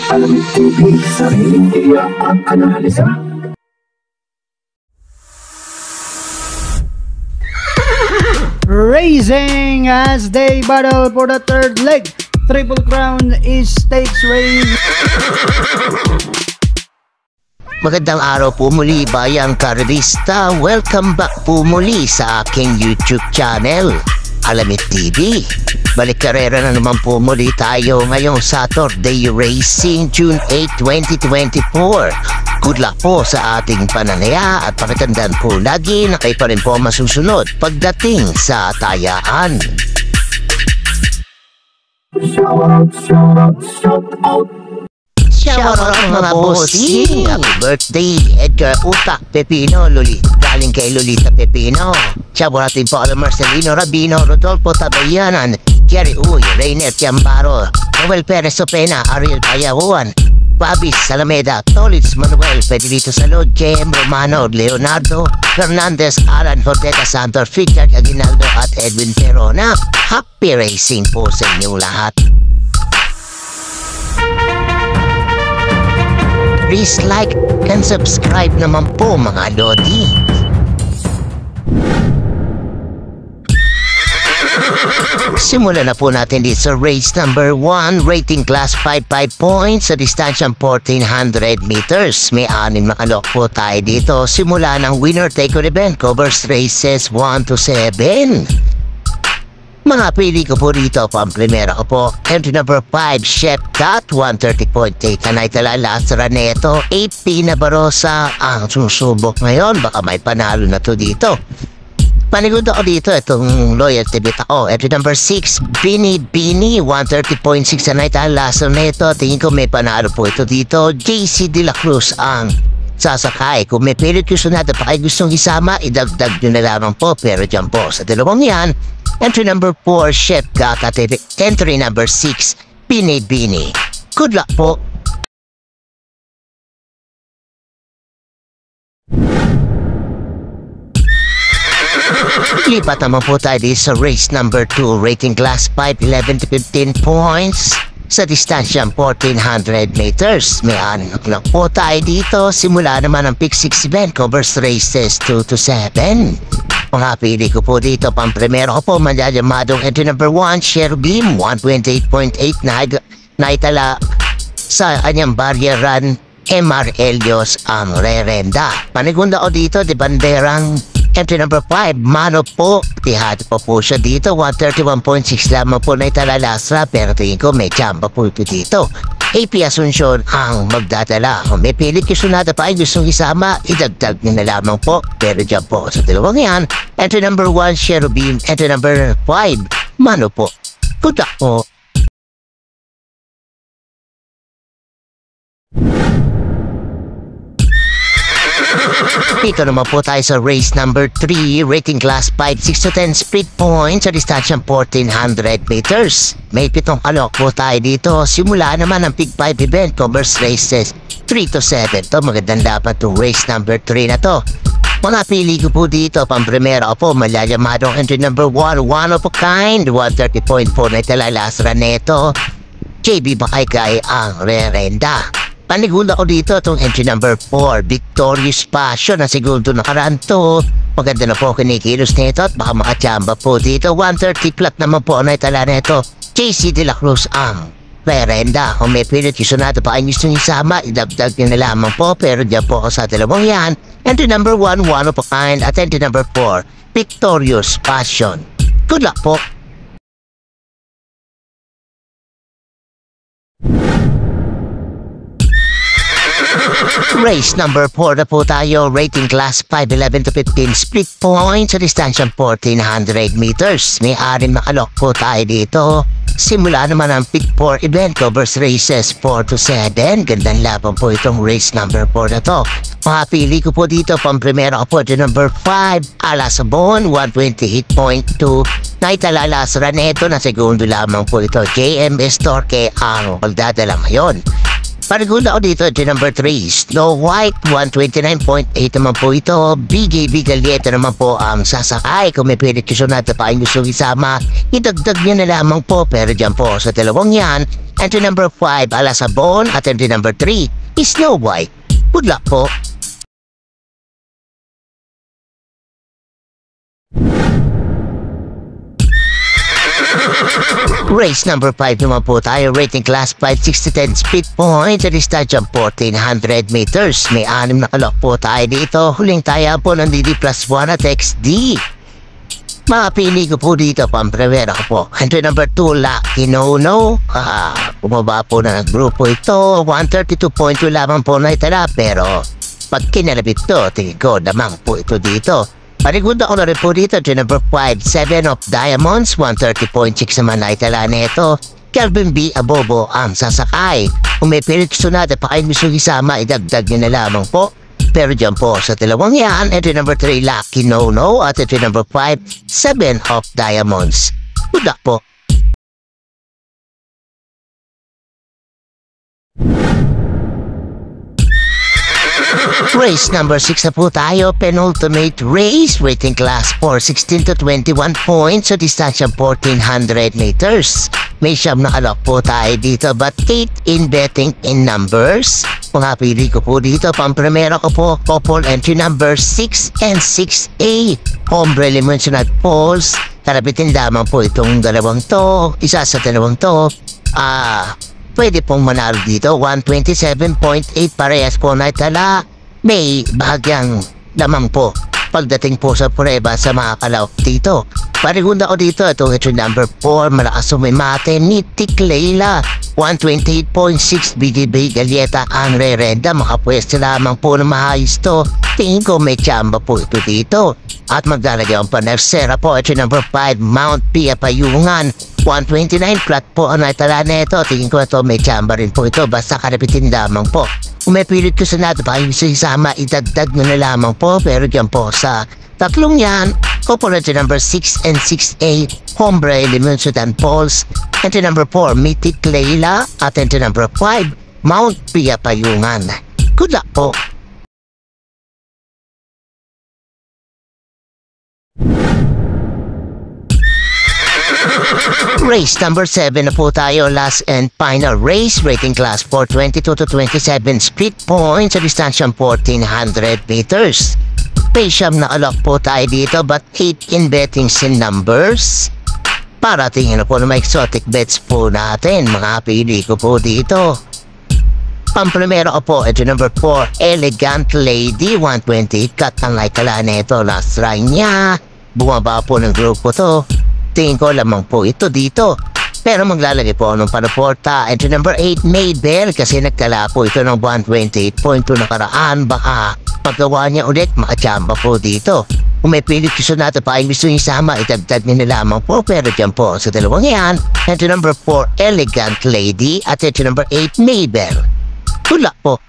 Alamid TV, sariling tiyak at analisa. Racing as they battle for the third leg. Triple Crown is stakes race. Magandang araw po muli, bayang karerista. Welcome back po muli sa aking YouTube channel, Alamid TV. Balik karera na naman po muli tayo ngayong Saturday Racing, June 8, 2024. Good luck po sa ating pananaya at pakitandaan po lagi na kayo pa rin po masusunod pagdating sa tayaan. Shout out mga bossing! Happy birthday, Edgar Utak Pepino, galing kay Lolita Pepino. Shout out din po Marcelino Rabino, Rodolfo Tabayanan, Jerry Uy, Rainer Tiambaro, Noel Perez Opena, Ariel Payawan, Babis Salameda, Tolitz Manuel, Pedrito Salud, J.M. Romano, Leonardo Fernandez, Alan Forteta Santor, Richard Aguinaldo at Edwin Perona. Happy racing po sa inyong lahat. Please like and subscribe naman po mga lodi. Simulan na po natin dito sa race number 1, rating class 5 points sa distansyang 1400 meters. May 6 makalok po tayo dito. Simula ng winner take all event, covers races 1 to 7. Mga pili ko po dito, pang-primera ko po, entry number 5, Chef Cat, 130.8, Tanay Talala, Raneto, 18 na Barosa ang susubok ngayon, baka may panalo na to dito. Panigod ako dito, itong loyalty bit ako, entry number 6, Bini, 130.6, Tanay Talala, Raneto, tingin ko may panalo po ito dito, JC De La Cruz ang sasakay. Kung may pilit kusunada pa kayo gustong isama, idagdag nyo na lamang po, pero dyan po sa dalawang yan, entry number 4, Chef Gata, entry number 6, Bini. Good luck po. Lipat naman po tayo sa race number 2, rating class 5, 11 to 15 points sa distansyang 1400 meters. May 6 na po tayo dito. Simula naman ang pick 6 event, covers races 2 to 7. Mga pili ko po dito, pang-primero ko po, malalamadong entry number 1, Sherbeam, 128.8 na itala sa kanyang barrier run, MR Elios ang rerenda. Panigunda ko dito, di banderang entry number 5, Mano po, tihado po siya dito, 131.6 lamang po na itala lasra, pero tingin ko may chamba po ito dito. AP Asuncion ang magdadala. Kung may pilit kisunada pa ay gustong isama, idagdag nyo na lamang po. Pero dyan po sa dalawang yan, entry number 1, Cherubim, entry number 5, Mano po. Good luck po. Dito naman po tayo sa race number 3, rating class 5, 6 to 10 speed points sa distansyang 1400 meters. May 7 kalok po tayo dito. Simula naman ang Big 5 event, covers races 3 to 7. Ito magandang dapat to race number 3 na to. Mga pili ko po dito, pang-primera po, malalamadong entry number 1, one of a kind, 130.4 na italalas Raneto, JB Bakaykay ang rerenda. Panigula ko dito itong entry number 4, Victorious Passion na segundo nakaraan to. Maganda na po kinikilos nito at baka makachamba po dito. 130 flat naman po na itala nito. JC De La Cruz ang rerenda. Kung may pilit kisunado pa ay gusto niyo isama, idagdag nyo na lamang po. Pero dyan po ako sa dalawang yan. Entry number 1, one of a kind, at entry number 4, Victorious Passion. Good luck po. Race number 4 na po tayo, rating class 5, 11 to 15 split points sa distansyang 1400 meters. May 6 makalok po tayo dito. Simula naman ang Pick 4 event, covers races 4 to 7. Gandang laban po itong race number 4 na to. Mga pili ko po dito, pang-primera ko po the number 5, Alasabon, 128.2. Naitalalas Raneto na segundo lamang po ito. JM Estorque ang magdadala ngayon. Parigula ako dito, ito number 3, Snow White, 129.8 naman po ito. BJB Galieta naman po ang sasakay. Kung may predikasyon natin pa yung gusto isama, idagdag nyo na lamang po. Pero dyan po sa dalawang yan, entry number 5, Alasabon, at entry number 3, Snow White. Good luck po. Race number 5 naman po tayo, rating class 5, 6 to 10 speed points at distansya 1400 meters. May 6 na kalok po tayo dito. Huling tayo po ng DD plus 1 at XD. Mapili ko po dito, pamprevera ko po. Entry number 2, Lucky No No. Bumaba po na ng grupo ito. 132.2 lamang po na itala, pero pag kinalabit to, tingin ko damang po ito dito. Parigunda ko na rin po dito, number 5, 7 of Diamonds, 130.6 naman na itala nito. Kelvin B. Abobo ang sasakay. Kung may piritso natin pa kayo gusto isama, idagdag nyo na lamang po. Pero dyan po sa dalawang yan, entry number 3, Lucky No No, at entry number 5, 7 of Diamonds. Good luck po. Race number 6 na po tayo, penultimate race, rating class 4, 16 to 21 points, so distansya 1400 meters. May siyam na kalok po tayo dito, but 8 in betting in numbers. Mga pili ko po dito, pampremera ko po, couple entry number 6 and 6A. Hombre Limonsionat Falls, karabitin lamang po itong dalawang to, isa sa dalawang to. Pwede pong manalo dito, 127.8 parehas po na itala. May bahagyang lamang po pagdating po sa prueba sa mga kalawak dito. Parigunda ko dito, ito number 4, malakas umimate, Mythic Layla, 128.6 BGB Galieta ang re-renda. Makapwesto lamang po ng mahayos to. Tingin ko may tsamba po ito dito. At maglalagyan pa Nersera po, ito number 5, Mount Pia Payungan, 129 flat po ang naitala nito. Tingin ko ito may tsamba rin po ito, basta karapitin lamang po. Kung may pilit ko sa nato pa yung isama, idagdag nyo na lamang po. Pero dyan po sa tatlong yan, couple number 6 and 6A, Hombre Limonsutan Falls, entry number 4, Mythic Layla, at entry number 5, Mount Pia Payungan. Good luck po. Race number 7 na po tayo, last and final race, rating class 4, 22 to 27 speed points, sa distansya 1400 meters. Paysham na alok po tayo dito, but 8 in bettings in numbers. Para tingin na po na may exotic bets po natin, mga pili ko po dito. Pamprimero ko po, ito number 4, Elegant Lady, 128 cut ang naitala nito, last try niya. Bumaba po ng grupo to. Tingin ko lamang po ito dito. Pero maglalagay po ng panaporta. Entry number 8, Maybell, kasi nagtala po ito ng 128.2 nakaraan. Baka paggawa niya ulit, makachamba po dito. Kung may pilit gusto natin pa ay gusto niyo isama, itagtag niyo na lamang po. Pero dyan po sa dalawang yan, entry number 4, Elegant Lady, at entry number 8, Maybell. Good luck po.